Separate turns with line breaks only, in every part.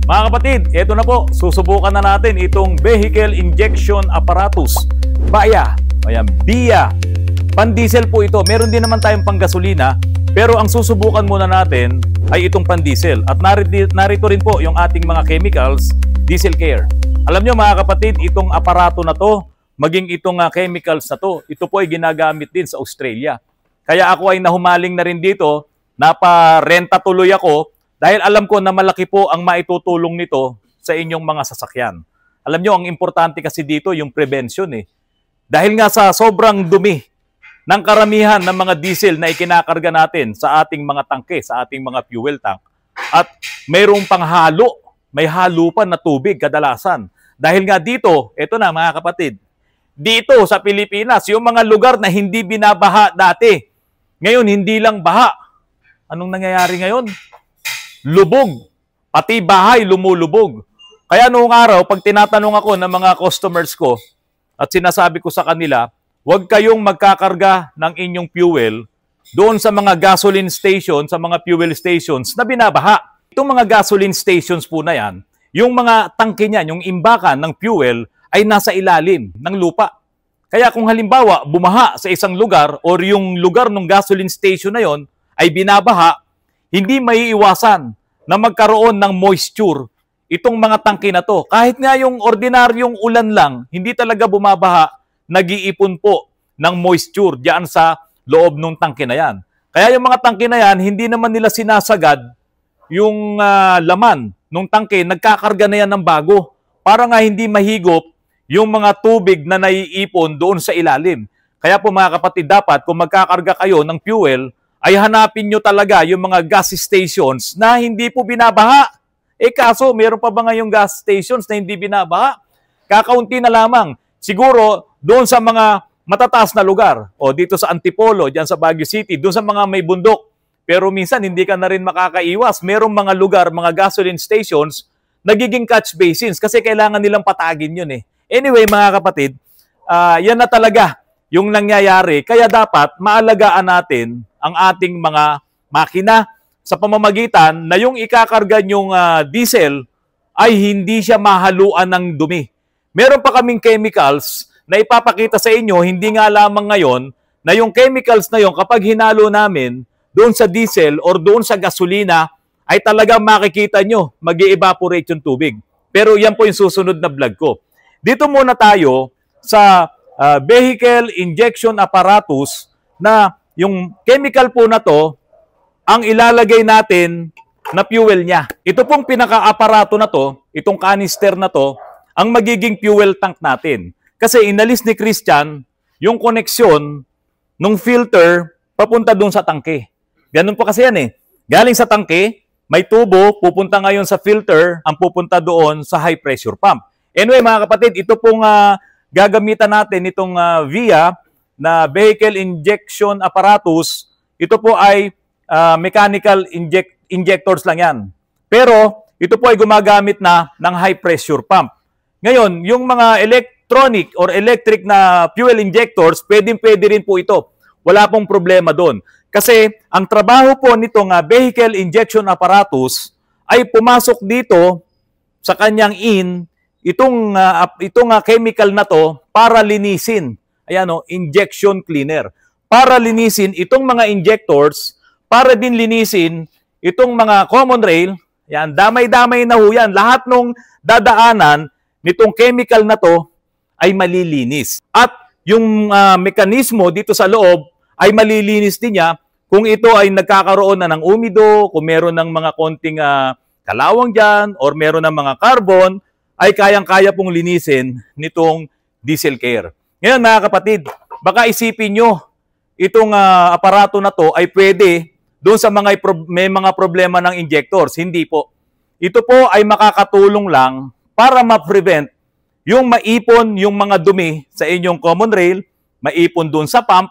Mga kapatid, eto na po, susubukan na natin itong vehicle injection apparatus. BIA. Pan-diesel po ito. Meron din naman tayong pang-gasolina, pero ang susubukan muna natin ay itong pan-diesel. At narito rin po yung ating mga chemicals, Diesel Care. Alam nyo mga kapatid, itong aparato na to, maging itong chemicals na to, ito po ay ginagamit din sa Australia. Kaya ako ay nahumaling na rin dito, naparenta tuloy ako, dahil alam ko na malaki po ang maitutulong nito sa inyong mga sasakyan. Alam nyo, ang importante kasi dito yung prevention eh. Dahil nga sa sobrang dumi ng karamihan ng mga diesel na ikinakarga natin sa ating mga tangke, sa ating mga fuel tank. At mayroong panghalo, may halo pa na tubig kadalasan. Dahil nga dito, eto na mga kapatid, dito sa Pilipinas, yung mga lugar na hindi binabaha dati, ngayon hindi lang baha. Anong nangyayari ngayon? Lubog. Pati bahay lumulubog. Kaya noong araw, pag tinatanong ako ng mga customers ko at sinasabi ko sa kanila, huwag kayong magkakarga ng inyong fuel doon sa mga gasoline station, sa mga fuel stations na binabaha. Itong mga gasoline stations po na yan, yung mga tangke niyan, yung imbakan ng fuel ay nasa ilalim ng lupa. Kaya kung halimbawa bumaha sa isang lugar or yung lugar ng gasoline station na yon ay binabaha, hindi maiiwasan na magkaroon ng moisture itong mga tangke na to. Kahit nga yung ordinaryong ulan lang, hindi talaga bumabaha, nag-iipon po ng moisture diyan sa loob ng tangke na yan. Kaya yung mga tangke na yan, hindi naman nila sinasagad yung laman ng tangke, nagkakarga na yan ng bago para nga hindi mahigop yung mga tubig na naiipon doon sa ilalim. Kaya po mga kapatid, dapat kung magkakarga kayo ng fuel, ay hanapin nyo talaga yung mga gas stations na hindi po binabaha. Kaso, meron pa ba ngayong gas stations na hindi binabaha? Kakaunti na lamang. Siguro, doon sa mga matataas na lugar, o dito sa Antipolo, dyan sa Baguio City, doon sa mga may bundok. Pero minsan, hindi ka na rin makakaiwas. Merong mga lugar, mga gasoline stations, nagiging catch basins kasi kailangan nilang patagin yun eh. Anyway, mga kapatid, yan na talaga yung nangyayari. Kaya dapat maalagaan natin ang ating mga makina sa pamamagitan na yung ikakarga nyong diesel ay hindi siya mahaluan ng dumi. Meron pa kaming chemicals na ipapakita sa inyo, hindi nga lamang ngayon, na yung chemicals na yon kapag hinalo namin doon sa diesel or doon sa gasolina, ay talagang makikita nyo, mag-evaporate yung tubig. Pero yan po yung susunod na vlog ko. Dito muna tayo sa vehicle injection apparatus na yung chemical po na to, ang ilalagay natin na fuel niya. Ito pong pinaka-aparato na to, itong canister na to, ang magiging fuel tank natin. Kasi inalis ni Christian yung koneksyon ng filter papunta doon sa tangke. Ganun po kasi yan eh. Galing sa tangke, may tubo, pupunta ngayon sa filter, ang pupunta doon sa high pressure pump. Anyway mga kapatid, ito pong gagamitan natin itong VIA na vehicle injection apparatus. Ito po ay mechanical injectors lang yan. Pero ito po ay gumagamit na ng high pressure pump. Ngayon, yung mga electronic or electric na fuel injectors, pwede rin po ito. Wala pong problema doon. Kasi ang trabaho po nitong vehicle injection apparatus ay pumasok dito sa kanyang itong chemical na to para linisin. Ayan o, injection cleaner. Para linisin itong mga injectors, para din linisin itong mga common rail. Yan, damay-damay na ho yan. Lahat nung dadaanan nitong chemical na to ay malilinis. At yung mekanismo dito sa loob ay malilinis din niya kung ito ay nagkakaroon na ng umido, kung meron ng mga konting kalawang dyan, or meron ng mga carbon, ay kayang-kaya pong linisin nitong Diesel Care. Ngayon mga kapatid, baka isipin nyo, itong aparato na to ay pwede doon sa mga may mga problema ng injectors. Hindi po. Ito po ay makakatulong lang para ma-prevent yung maipon yung mga dumi sa inyong common rail, maipon doon sa pump,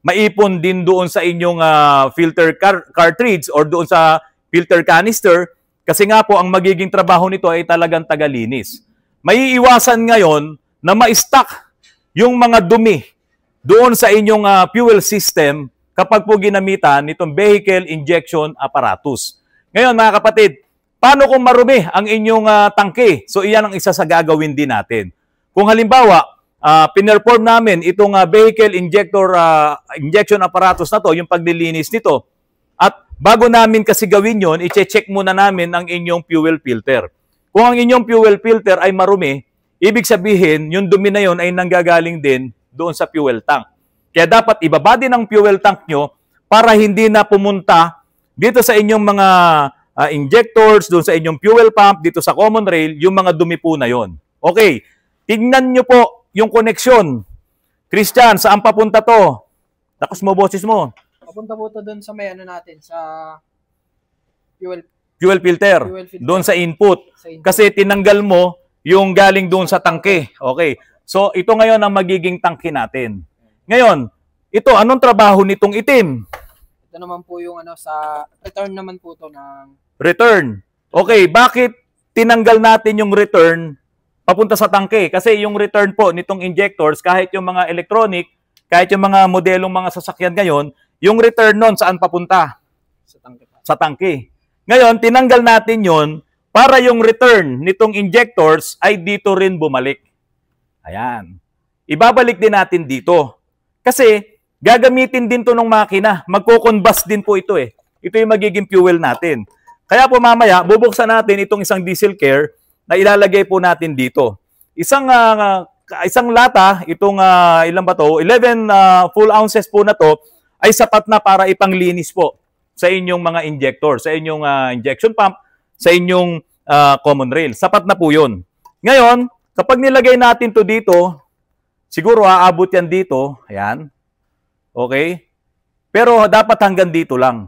maipon din doon sa inyong filter cartridge or doon sa filter canister. Kasi nga po, ang magiging trabaho nito ay talagang tagalinis. Maiiwasan ngayon na ma-stuck yung mga dumi doon sa inyong fuel system kapag po ginamitan nitong vehicle injection apparatus. Ngayon mga kapatid, Paano kung marumi ang inyong tangke? So iyan ang isa sa gagawin din natin. Kung halimbawa, pinerform namin itong vehicle injection apparatus na to, yung paglilinis nito, at bago namin kasi gawin yon, i-check muna namin ang inyong fuel filter. Kung ang inyong fuel filter ay marumi, ibig sabihin, yung dumi na yon ay nanggagaling din doon sa fuel tank. Kaya dapat ibaba din ang fuel tank nyo para hindi na pumunta dito sa inyong mga injectors, doon sa inyong fuel pump, dito sa common rail, yung mga dumi po na yon. Okay, tignan nyo po yung koneksyon. Christian, saan papunta to? Tapos mo, boses mo.
Papunta po to doon sa may ano natin, sa fuel
Filter. Doon sa input. Kasi tinanggal mo yung galing doon sa tangke. Okay. So, ito ngayon ang magiging tangke natin. Ngayon, ito, anong trabaho nitong itim?
Ito naman po yung ano sa return naman po to ng
return. Okay, bakit tinanggal natin yung return papunta sa tangke? Kasi yung return po nitong injectors, kahit yung mga electronic, kahit yung mga modelong mga sasakyan ngayon, yung return nun saan papunta?
sa tangke pa.
Sa tangke. Ngayon, tinanggal natin yon para yung return nitong injectors ay dito rin bumalik. Ayan. Ibabalik din natin dito. Kasi gagamitin din to ng makina. Magko-combust din po ito eh. Ito yung magiging fuel natin. Kaya po mamaya, bubuksan natin itong isang diesel care na ilalagay po natin dito. Isang lata, itong ilan ba to? 11 full ounces po na to ay sapat na para ipanglinis po sa inyong mga injector, sa inyong injection pump, sa inyong common rail. Sapat na po yun. Ngayon, kapag nilagay natin to dito, siguro aabot yan dito. Ayan. Okay? Pero dapat hanggang dito lang.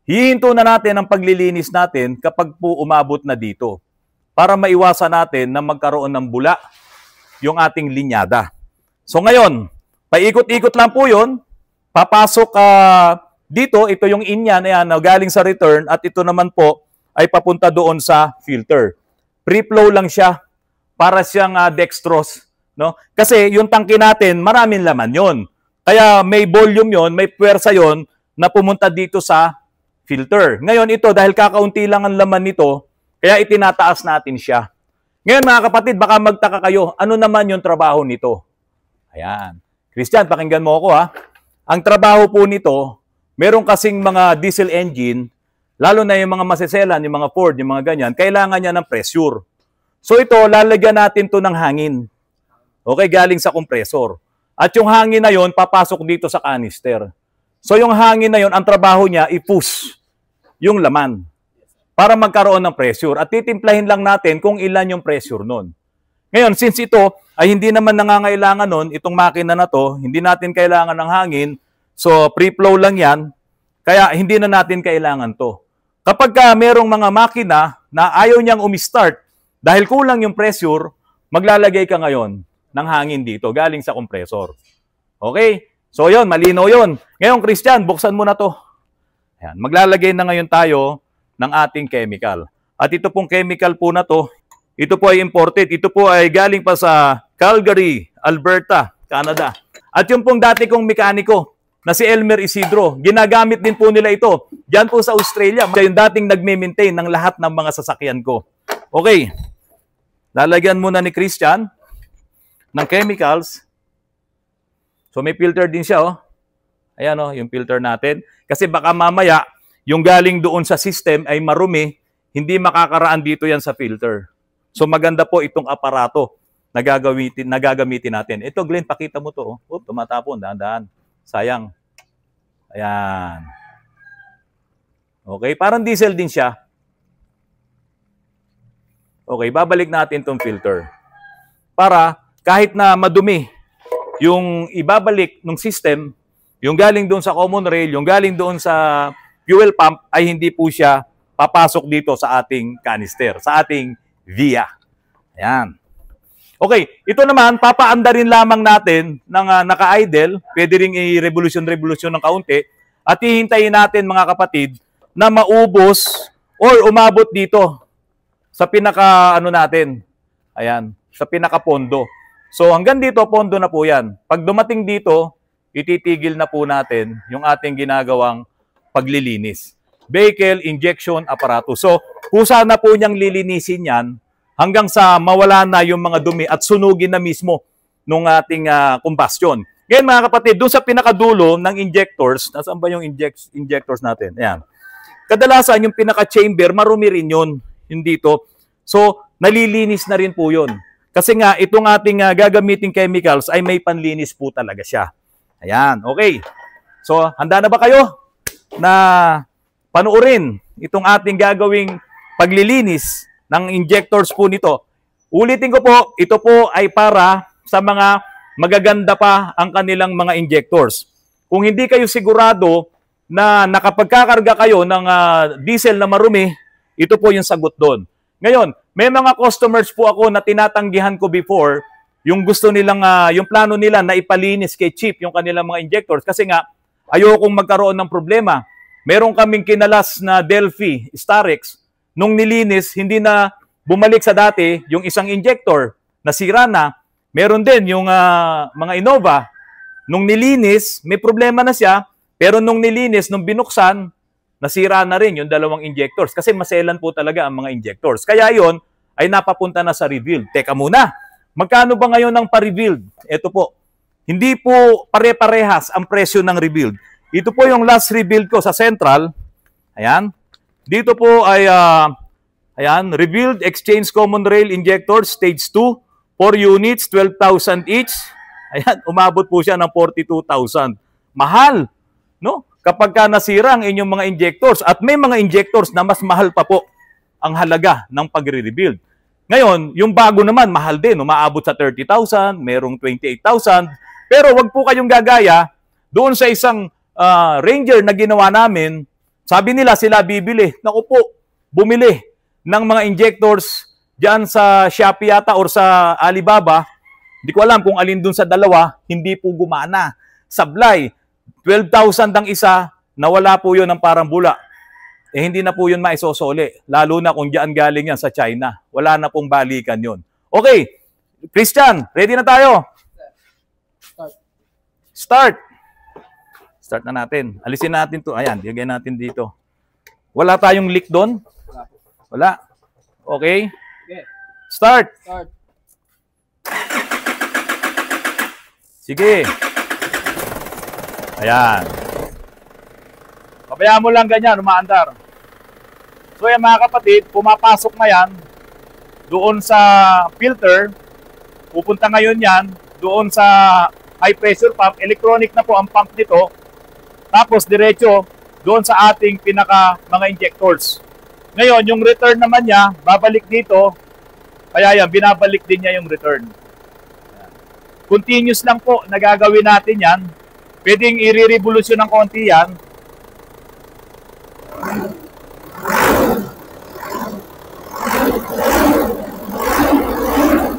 Hihinto na natin ang paglilinis natin kapag po umabot na dito para maiwasan natin na magkaroon ng bula yung ating linyada. So ngayon, paikot-ikot lang po yun. Papasok dito, ito yung in yan, ayan, galing sa return at ito naman po ay papunta doon sa filter. Pre-flow lang siya para siyang dextrose. No? Kasi yung tangke natin, maraming laman yon. Kaya may volume yon, may puwersa yon na pumunta dito sa filter. Ngayon ito, dahil kakaunti lang ang laman nito, kaya itinataas natin siya. Ngayon mga kapatid, baka magtaka kayo, ano naman yung trabaho nito? Ayan. Christian, pakinggan mo ako ha. Ang trabaho po nito, meron kasing mga diesel engine, lalo na yung mga maseselan, yung mga Ford, yung mga ganyan, kailangan niya ng pressure. So ito, lalagyan natin to ng hangin. Okay, galing sa compressor. At yung hangin na yon papasok dito sa canister. So yung hangin na yon, ang trabaho niya, i-push yung laman para magkaroon ng pressure. At titimplahin lang natin kung ilan yung pressure nun. Ngayon, since ito ay hindi naman nangangailangan nun, itong makina na to, hindi natin kailangan ng hangin, so pre-flow lang yan, kaya hindi na natin kailangan to. Kapag merong mga makina na ayaw niyang umistart dahil kulang yung pressure, maglalagay ka ngayon ng hangin dito, galing sa compressor. Okay? So yon, malinaw yon. Ngayon, Christian, buksan mo na to. Ayan, maglalagay na ngayon tayo ng ating chemical. At ito pong chemical po na to, ito po ay imported. Ito po ay galing pa sa Calgary, Alberta, Canada. At yung pong dati kong mekaniko na si Elmer Isidro, ginagamit din po nila ito. Diyan po sa Australia. Siya yung dating nag-maintain ng lahat ng mga sasakyan ko. Okay. Lalagyan muna ni Christian ng chemicals. So may filter din siya, oh. Ayan, oh, yung filter natin. Kasi baka mamaya, yung galing doon sa system ay marumi, hindi makakaraan dito yan sa filter. So maganda po itong aparato na gagamitin natin. Ito, Glenn, pakita mo to. Oh. Tumatapon, dahan-dahan. Sayang. Ayan. Okay, parang diesel din siya. Okay, babalik natin itong filter. Para kahit na madumi, yung ibabalik ng system, yung galing doon sa common rail, yung galing doon sa fuel pump, ay hindi po siya papasok dito sa ating canister, sa ating via. Ayan. Okay, ito naman, papaandarin lamang natin ng naka-idle, pwede rin i-revolution ng kaunti, at hihintayin natin mga kapatid na maubos or umabot dito sa pinaka ano natin. Ayan, sa pinaka pondo. So hanggang dito, pondo na po yan. Pag dumating dito, ititigil na po natin yung ating ginagawang paglilinis. Vehicle injection apparatus. So kusa na po niyang lilinisin yan hanggang sa mawala na yung mga dumi at sunugin na mismo nung ating combustion. Ngayon mga kapatid, doon sa pinakadulo ng injectors, nasaan ba yung injectors natin? Ayan. Kadalasan yung pinaka-chamber, marumi rin yun, yung dito. So, nalilinis na rin po yun. Kasi nga, itong ating gagamiting chemicals ay may panlinis po talaga siya. Ayan, okay. So, handa na ba kayo na panuorin itong ating gagawing paglilinis ng injectors po nito? Ulitin ko po, ito po ay para sa mga magaganda pa ang kanilang mga injectors. Kung hindi kayo sigurado na nakapagkakarga kayo ng diesel na marumi, ito po yung sagot doon. Ngayon, may mga customers po ako na tinatanggihan ko before, yung gusto nilang, yung plano nila na ipalinis kay Chief yung kanilang mga injectors kasi nga, ayokong magkaroon ng problema. Meron kaming kinalas na Delphi Starex, nung nilinis, hindi na bumalik sa dati yung isang injector, nasira na. Meron din yung mga Innova, nung nilinis, may problema na siya, pero nung nilinis, nung binuksan, nasira na rin yung dalawang injectors kasi maselan po talaga ang mga injectors. Kaya yon ay napapunta na sa rebuild. Teka muna, magkano ba ngayon ang pa-rebuild? Ito po, hindi po pare-parehas ang presyo ng rebuild. Ito po yung last rebuild ko sa Central. Ayan. Dito po ay, ayan, rebuild exchange common rail injectors stage 2, 4 units, 12,000 each. Ayan, umabot po siya ng 42,000. Mahal, no? Kapag ka nasira ang inyong mga injectors at may mga injectors na mas mahal pa po ang halaga ng pagre-rebuild. Ngayon, yung bago naman, mahal din. Umaabot sa 30,000, merong 28,000. Pero wag po kayong gagaya doon sa isang Ranger na ginawa namin. Sabi nila sila bibili. Naku po, bumili ng mga injectors dyan sa Shopee yata or sa Alibaba. Hindi ko alam kung alin dun sa dalawa, hindi po gumana. Sablay. 12,000 ang isa, nawala po yun ng parang bula. Eh hindi na po yun maisosole. Lalo na kung diyan galing yan sa China. Wala na pong balikan yun. Okay, Christian, ready na tayo? Start. Start na natin. Alisin natin to. Ayan, lagay natin dito. Wala tayong leak doon? Wala. Okay. Start. Sige. Ayan. Pabayaan mo lang ganyan, umaandar. So yan mga kapatid, pumapasok na yan doon sa filter. Pupunta ngayon yan doon sa high pressure pump. Electronic na po ang pump nito. Tapos diretso doon sa ating pinaka mga injectors. Ngayon, yung return naman niya, babalik dito. Kaya yan, binabalik din niya yung return. Ayan. Continuous lang po na gagawin natin yan. Pwedeng i-revolution ng konti yan.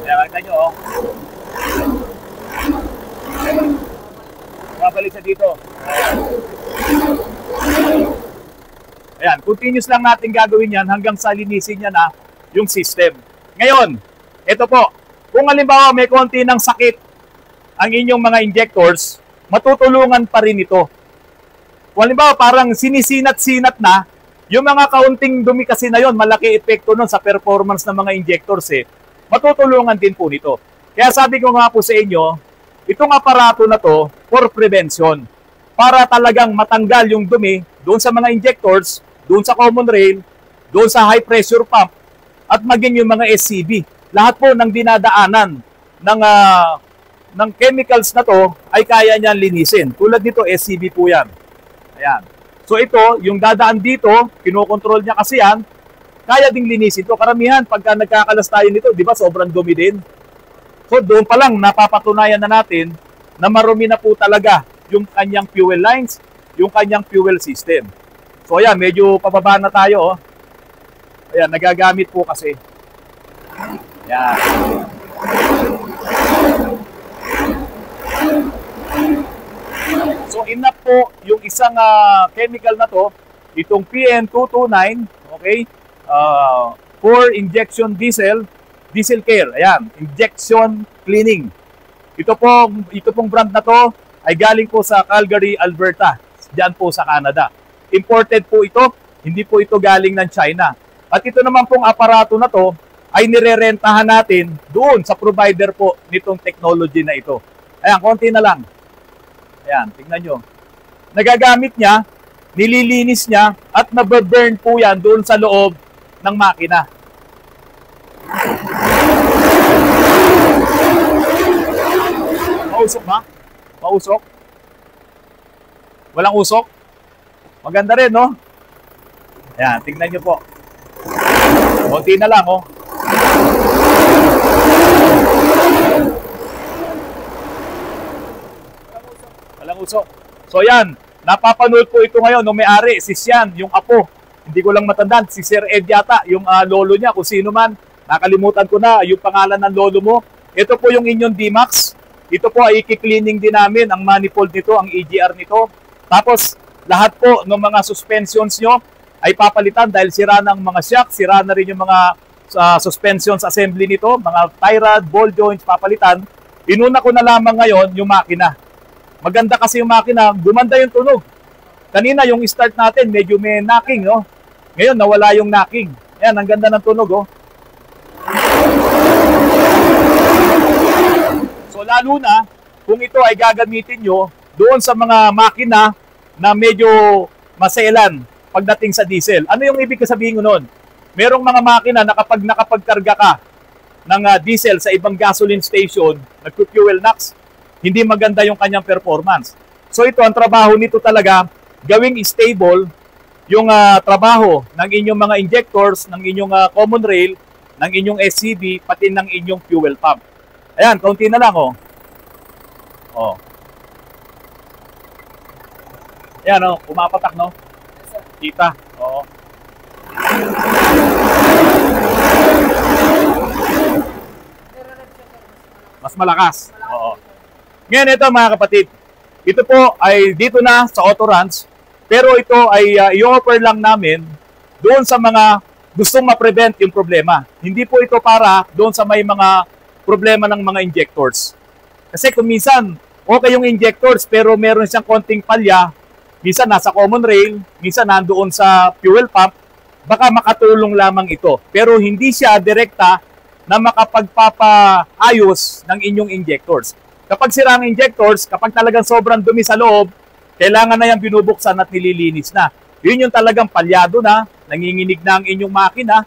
Ayan, makita nyo, oh. Babalik sa dito. Ayan, continuous lang natin gagawin yan hanggang sa linisin niya na yung system. Ngayon, ito po. Kung halimbawa may konti ng sakit ang inyong mga injectors, matutulungan pa rin ito. Kung halimbawa parang sinisinat-sinat na, yung mga kaunting dumi kasi na yon, malaki epekto nun sa performance ng mga injectors eh. Matutulungan din po nito. Kaya sabi ko nga po sa inyo, itong aparato na to for prevention. Para talagang matanggal yung dumi doon sa mga injectors, doon sa common rail, doon sa high pressure pump, at maging yung mga SCB. Lahat po ng dinadaanan ng chemicals na to ay kaya niyan linisin. Tulad nito, SCB po yan. Ayan. So ito, yung dadaan dito, kinokontrol niya kasi yan, kaya ding linisin ito. Karamihan, pagka nagkakalas tayo nito, di ba, sobrang dumi din. So doon pa lang, napapatunayan na natin na marumi na po talaga yung kanyang fuel lines, yung kanyang fuel system. So ayan, medyo pababa na tayo. Oh. Ayan, nagagamit po kasi. Ayan. So enough po yung isang chemical na to, itong PN229, okay? For injection diesel care. Ayan, injection cleaning. Ito pong brand na to ay galing po sa Calgary, Alberta. Diyan po sa Canada. Imported po ito, hindi po ito galing ng China. At ito naman pong aparato na to ay nirerentahan natin doon sa provider po nitong technology na ito. Ayan, konti na lang. Ayan, tingnan nyo. Nagagamit niya, nililinis niya, at nababurn po yan doon sa loob ng makina. Mausok ba? Mausok? Walang usok? Maganda rin, no? Ayan, tingnan nyo po. Konti na lang, oh. Walang usok. So, yan. Napapanood po ito ngayon nung may-ari, si Sian, yung apo. Hindi ko lang matandaan, si Sir Ed yata, yung lolo niya, kung sino man. Nakalimutan ko na yung pangalan ng lolo mo. Ito po yung inyong D-Max. Ito po ay i-cleaning din namin ang manifold nito, ang EGR nito. Tapos lahat po ng mga suspensions nyo ay papalitan dahil sira ng mga shock, sira na rin yung mga suspensions assembly nito, mga tie rod, ball joints, papalitan. Inuna ko na lamang ngayon yung makina. Maganda kasi yung makina, gumanda yung tunog. Kanina yung start natin, medyo may knocking, no? Ngayon nawala yung knocking. Yan, ang ganda ng tunog, oh. So lalo na kung ito ay gagamitin nyo doon sa mga makina na medyo maselan pagdating sa diesel. Ano yung ibig sabihin ko noon? Merong mga makina na kapag nakapagkarga ka ng diesel sa ibang gasoline station, nagpo-fuel NOx, hindi maganda yung kanyang performance. So ito, ang trabaho nito talaga, gawing stable yung trabaho ng inyong mga injectors, ng inyong common rail, ng inyong SCV, pati ng inyong fuel pump. Ayan, kaunti na lang, oh. Oh. Ayan, oh, pumapatak, no? Kita, oo. Mas malakas. Oo. Ngayon, ito mga kapatid, ito po ay dito na sa Autorans, pero ito ay i-offer lang namin doon sa mga gustong ma-prevent yung problema. Hindi po ito para doon sa may mga problema ng mga injectors. Kasi kung minsan, okay yung injectors pero meron siyang konting palya, minsan nasa common rail, minsan nandoon sa fuel pump, baka makatulong lamang ito. Pero hindi siya direkta na makapagpapaayos ng inyong injectors. Kapag sira ang injectors, kapag talagang sobrang dumi sa loob, kailangan na yan binubuksan at nililinis na. Yun yung talagang palyado na, nanginginig na ang inyong makina,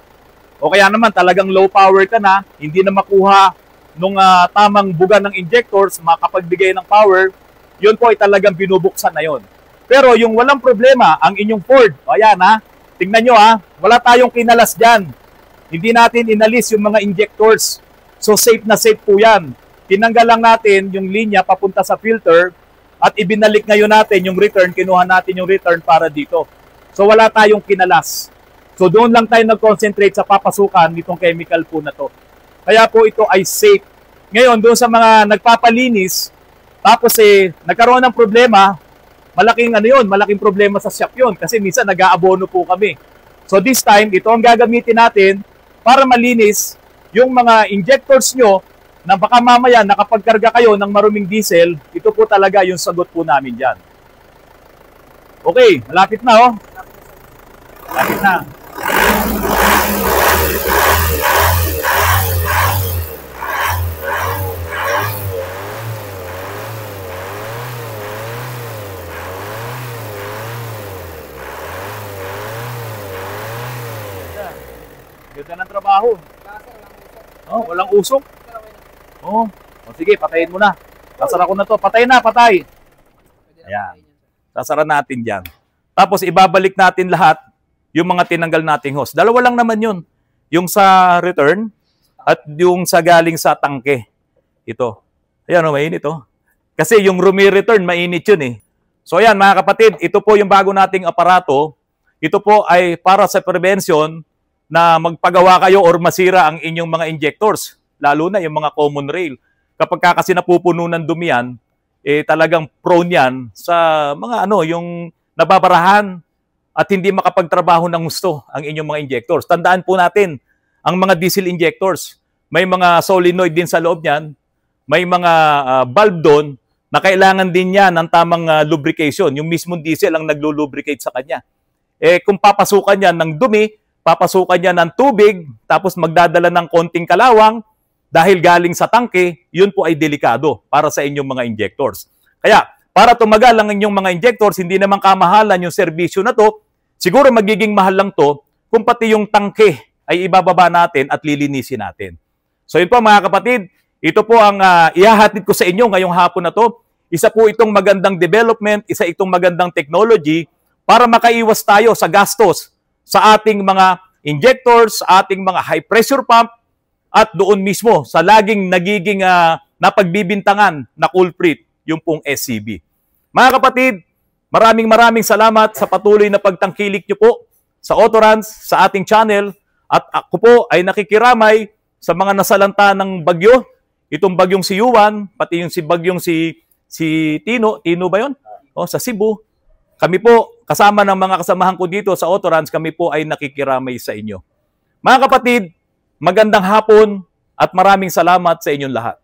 o kaya naman talagang low power ka na, hindi na makuha nung tamang buga ng injectors, makapagbigay ng power, yun po ay talagang binubuksan na yun. Pero yung walang problema, ang inyong Ford, o ayan ha, tingnan nyo ha, wala tayong kinalas dyan. Hindi natin inalis yung mga injectors. So safe na safe po yan. Tinanggal lang natin yung linya papunta sa filter at ibinalik ngayon natin yung return, kinuha natin yung return para dito. So wala tayong kinalas. So doon lang tayo nag-concentrate sa papasukan nitong chemical po na to. Kaya po ito ay safe. Ngayon, doon sa mga nagpapalinis, tapos nagkaroon ng problema, malaking malaking problema sa shop yun kasi minsan nag-aabono po kami. So this time, ito ang gagamitin natin para malinis yung mga injectors nyo na baka mamaya nakapagkarga kayo ng maruming diesel, ito po talaga yung sagot po namin dyan. Okay, malapit na oh. Malapit na. Ganda ng trabaho. Oh, walang usok. Oh, sige, patayin mo na. Sasara ko na to. Patay na, patay. Ayan. Sasara natin dyan. Tapos ibabalik natin lahat yung mga tinanggal nating hose. Dalawa lang naman yun. Yung sa return at yung sa galing sa tangke. Ito. Ayan o, mainit o. Kasi yung rumi return, mainit yun eh. So ayan mga kapatid, ito po yung bago nating aparato. Ito po ay para sa prevention na magpagawa kayo or masira ang inyong mga injectors. Lalo na yung mga common rail. Kapag kasi napupuno ng dumi yan, talagang prone yan sa mga yung nababarahan at hindi makapagtrabaho ng gusto ang inyong mga injectors. Tandaan po natin, ang mga diesel injectors, may mga solenoid din sa loob niyan, may mga valve doon na kailangan din yan ng tamang lubrication. Yung mismong diesel ang naglo-lubricate sa kanya. Kung papasukan yan ng dumi, papasukan niya ng tubig, tapos magdadala ng konting kalawang, dahil galing sa tangke, yun po ay delikado para sa inyong mga injectors. Kaya, para tumagal ang inyong mga injectors, hindi naman kamahalan yung serbisyo na to, siguro magiging mahal lang to kung pati yung tangke ay ibababa natin at lilinisin natin. So yun po mga kapatid, ito po ang ihahatid ko sa inyo ngayong hapon na to. Isa po itong magandang development, isa itong magandang technology para makaiwas tayo sa gastos sa ating mga injectors, sa ating mga high pressure pump, at doon mismo sa laging nagiging napagbibintangan na culprit, yung pong SCB. Mga kapatid, maraming salamat sa patuloy na pagtangkilik nyo po sa Autorans, sa ating channel, at ako po ay nakikiramay sa mga nasalanta ng bagyo, itong bagyong si Yuan, pati yung bagyong si Tino ba yun? Sa Cebu. Kami po, kasama ng mga kasamahan ko dito sa Autorans, kami po ay nakikiramay sa inyo. Mga kapatid, magandang hapon at maraming salamat sa inyong lahat.